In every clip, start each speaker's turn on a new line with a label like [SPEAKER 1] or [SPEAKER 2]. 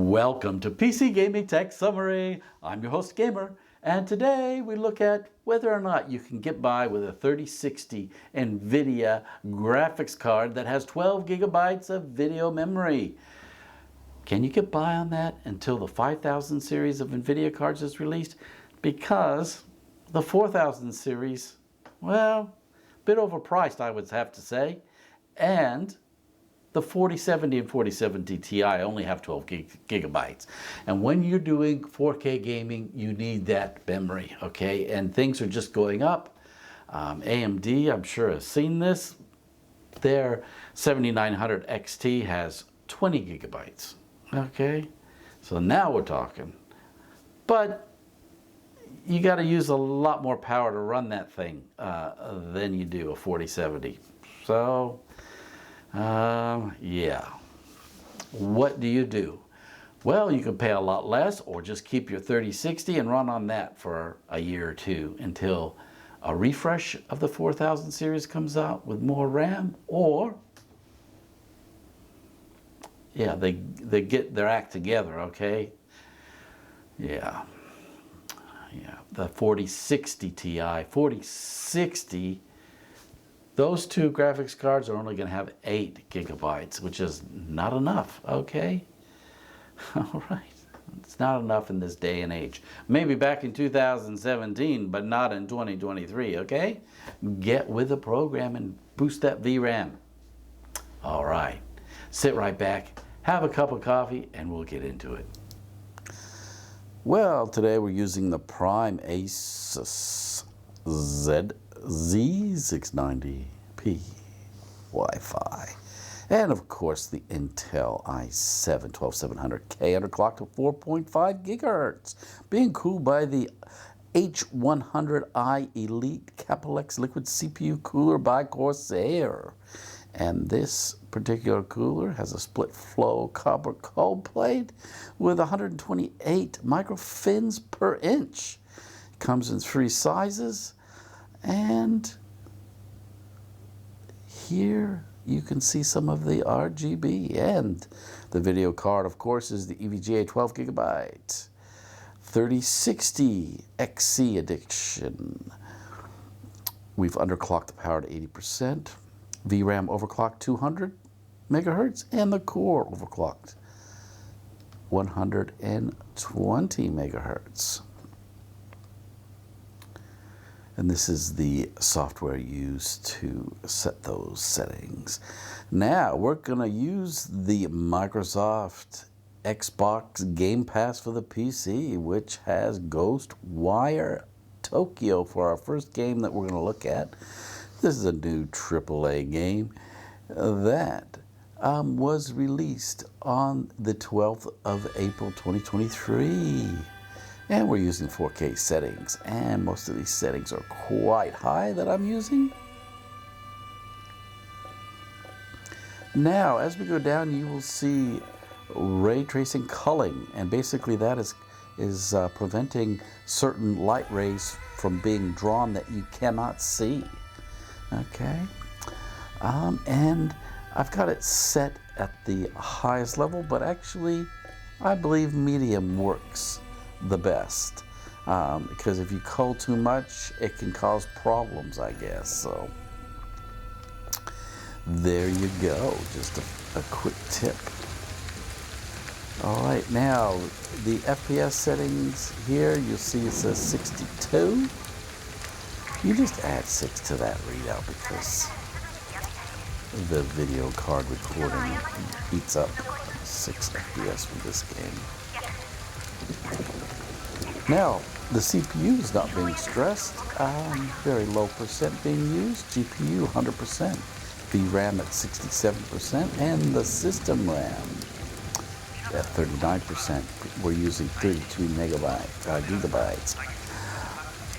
[SPEAKER 1] Welcome to PC Gaming Tech Summary. I'm your host Gamer, and today we look at whether or not you can get by with a 3060 NVIDIA graphics card that has 12 gigabytes of video memory. Can you get by on that until the 5000 series of NVIDIA cards is released? Because the 4000 series, well, a bit overpriced I would have to say, and the 4070 and 4070 Ti only have 12 gigabytes. And when you're doing 4K gaming, you need that memory, okay? And things are just going up. AMD, I'm sure, has seen this. Their 7900 XT has 20 gigabytes, okay? So now we're talking. But you got to use a lot more power to run that thing than you do a 4070. So, yeah. What do you do? Well, you can pay a lot less or just keep your 3060 and run on that for a year or two until a refresh of the 4000 series comes out with more RAM, or yeah, they get their act together, okay? Yeah. Yeah, the 4060 Ti, 4060, those two graphics cards are only going to have 8 gigabytes, which is not enough, okay? All right. It's not enough in this day and age. Maybe back in 2017, but not in 2023, okay? Get with the program and boost that VRAM. All right. Sit right back, have a cup of coffee, and we'll get into it. Well, today we're using the Prime Asus Z690P Wi-Fi. And of course the Intel i7 12700K underclocked to 4.5 gigahertz, being cooled by the H100i Elite Capilex liquid CPU cooler by Corsair. And this particular cooler has a split flow copper cold plate with 128 microfins per inch. It comes in 3 sizes, and here you can see some of the RGB, and the video card, of course, is the EVGA 12 gigabyte 3060 XC edition. We've underclocked the power to 80%. VRAM overclocked 200 megahertz, and the core overclocked 120 megahertz. And this is the software used to set those settings. Now we're going to use the Microsoft Xbox Game Pass for the PC, which has Ghostwire Tokyo for our first game that we're going to look at. This is a new AAA game that was released on the 12th of April 2023. And we're using 4K settings, and most of these settings are quite high that I'm using. Now, as we go down, you will see ray tracing culling, and basically that is preventing certain light rays from being drawn that you cannot see. Okay, and I've got it set at the highest level, but actually I believe medium works the best, because if you cull too much, it can cause problems, I guess. So there you go, just a quick tip. All right, now the FPS settings here, you'll see it says 62. You just add 6 to that readout because the video card recording beats up 6 FPS with this game. Now, the CPU is not being stressed. Very low percent being used. GPU 100%. VRAM at 67%. And the system RAM at 39%. We're using 32 gigabytes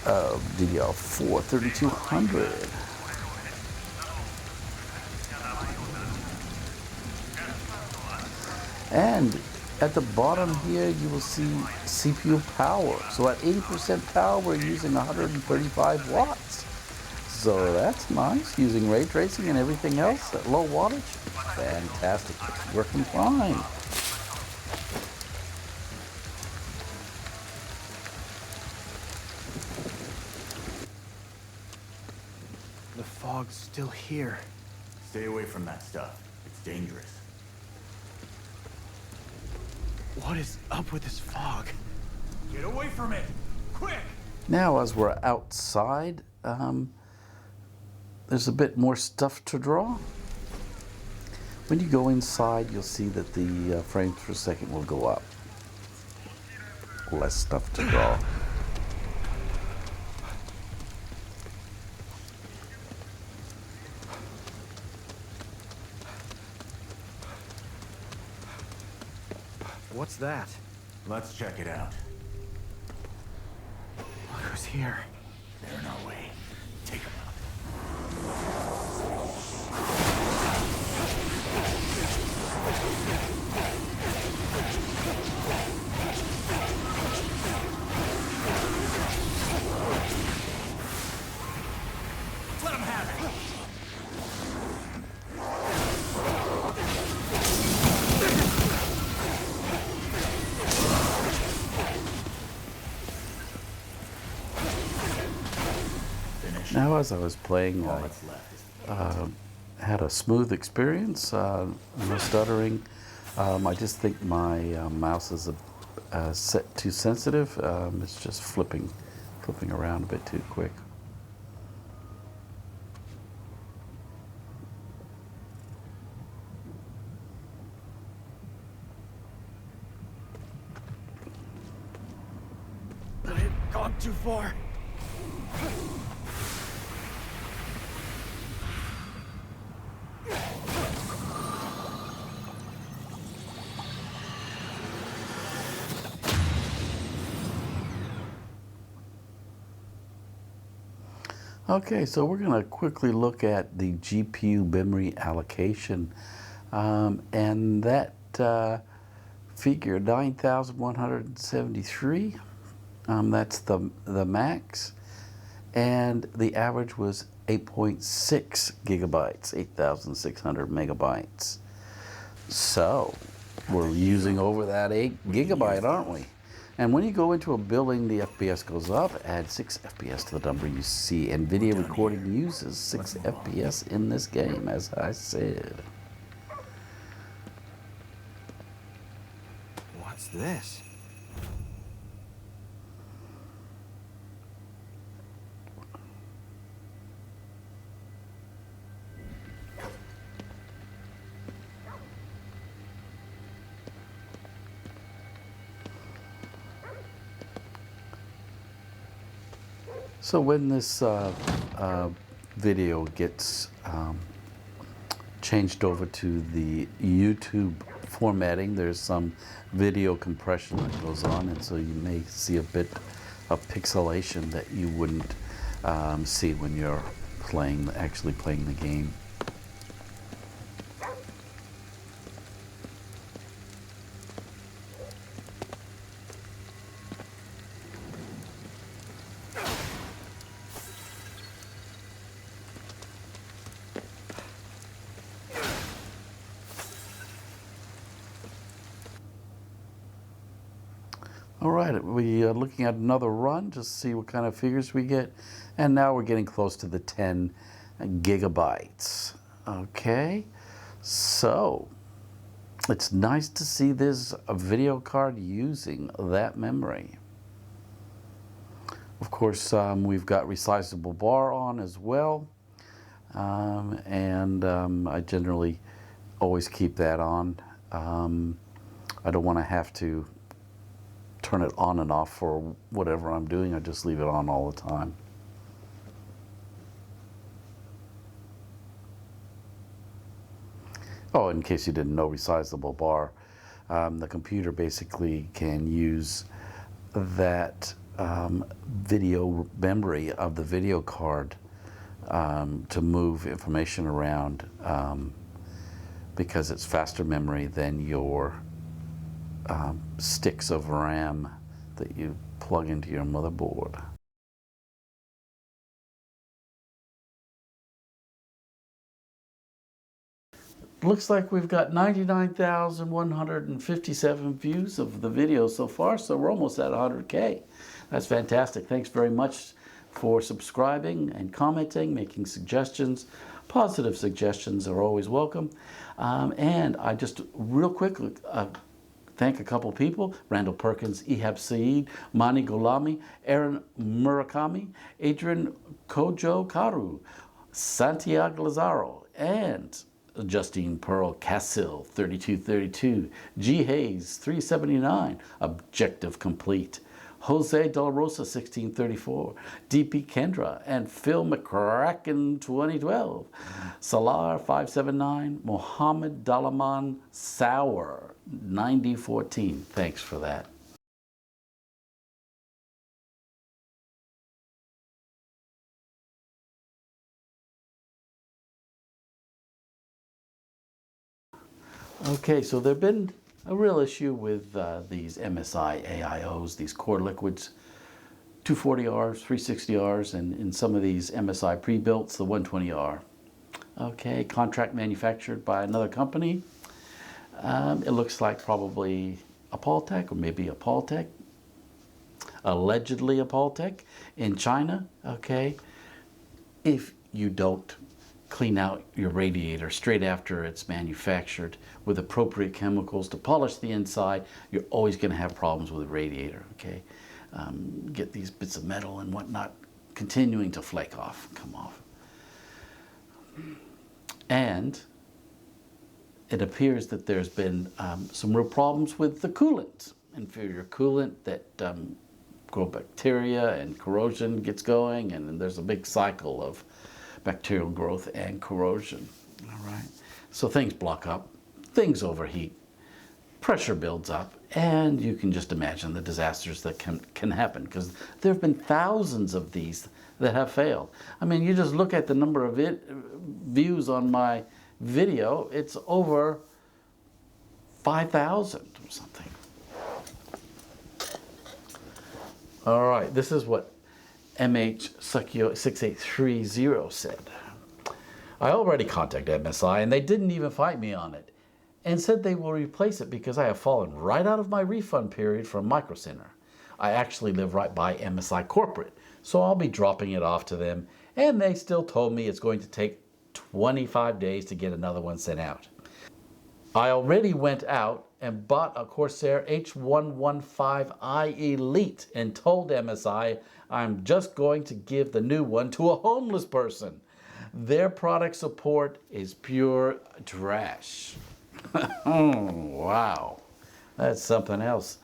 [SPEAKER 1] of DDR4 3200. And at the bottom here, you will see CPU power. So at 80% power, we're using 135 watts. So that's nice, using ray tracing and everything else at low wattage. Fantastic, it's working fine.
[SPEAKER 2] fog's still here?
[SPEAKER 3] Stay away from that stuff. It's dangerous.
[SPEAKER 2] What is up with this fog?
[SPEAKER 3] Get away from it! Quick!
[SPEAKER 1] Now, as we're outside, there's a bit more stuff to draw. When you go inside, you'll see that the frames per second will go up. Less stuff to draw.
[SPEAKER 2] What's that?
[SPEAKER 3] Let's check it out.
[SPEAKER 2] Look who's here.
[SPEAKER 3] They're in our way. Take them out. Let them have it!
[SPEAKER 1] Now, as I was playing,
[SPEAKER 3] All
[SPEAKER 1] I
[SPEAKER 3] that's left is
[SPEAKER 1] had a smooth experience, no stuttering. I just think my mouse is set too sensitive. It's just flipping around a bit too quick.
[SPEAKER 2] I had gone too far.
[SPEAKER 1] Okay, so we're going to quickly look at the GPU memory allocation, and that figure 9,173. That's the max, and the average was 8.6 gigabytes, 8,600 megabytes. So we're using over that 8 gigabyte, aren't we? And when you go into a building, the FPS goes up. Add 6 FPS to the number you see. NVIDIA recording uses 6 FPS in this game, as I said.
[SPEAKER 2] What's this?
[SPEAKER 1] So when this video gets changed over to the YouTube formatting, there's some video compression that goes on, and so you may see a bit of pixelation that you wouldn't see when you're actually playing the game. All right, we are looking at another run just to see what kind of figures we get. And now we're getting close to the 10 gigabytes. Okay, so it's nice to see there's a video card using that memory. Of course, we've got resizable bar on as well. I generally always keep that on. I don't want to have to turn it on and off for whatever I'm doing. I just leave it on all the time. Oh, in case you didn't know, resizable bar, the computer basically can use that video memory of the video card to move information around because it's faster memory than your sticks of RAM that you plug into your motherboard. Looks like we've got 99,157 views of the video so far, so we're almost at 100K. That's fantastic. Thanks very much for subscribing and commenting, making suggestions. Positive suggestions are always welcome. And I just real quick thank a couple people: Randall Perkins, Ehab Saeed, Mani Golami, Aaron Murakami, Adrian Kojo Karu, Santiago Lazaro, and Justine Pearl Cassil 3232, G Hayes 379, Objective Complete, Jose Del Rosa 1634, DP Kendra, and Phil McCracken 2012, Salar 579, Mohammed Dalaman Sauer 9014. Thanks for that. Okay, so there have been a real issue with these MSI AIOs, these core liquids, 240Rs, 360Rs, and in some of these MSI pre-builts, the 120R. Okay, contract manufactured by another company. It looks like probably Appaltech, or maybe Appaltech, allegedly Appaltech in China. Okay, if you don't clean out your radiator straight after it's manufactured with appropriate chemicals to polish the inside, you're always going to have problems with the radiator. Okay, get these bits of metal and whatnot continuing to flake off, come off. And it appears that there's been some real problems with the coolant, inferior coolant, that grow bacteria and corrosion gets going, and then there's a big cycle of bacterial growth and corrosion. All right, so things block up, things overheat, pressure builds up, and you can just imagine the disasters that can happen, because there have been thousands of these that have failed. I mean, you just look at the number of views on my video, it's over 5,000 or something. All right, this is what MH6830 said. I already contacted MSI and they didn't even fight me on it, and said they will replace it because I have fallen right out of my refund period from Micro Center. I actually live right by MSI corporate, so I'll be dropping it off to them, and they still told me it's going to take 25 days to get another one sent out. I already went out and bought a Corsair H115i Elite and told MSI I'm just going to give the new one to a homeless person. Their product support is pure trash. Oh, wow. That's something else.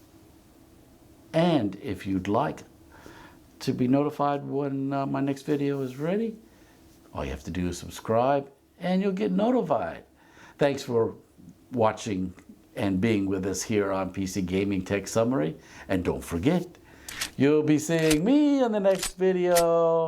[SPEAKER 1] And if you'd like to be notified when my next video is ready, all you have to do is subscribe and you'll get notified. Thanks for watching and being with us here on PC Gaming Tech Summary. And don't forget, you'll be seeing me in the next video.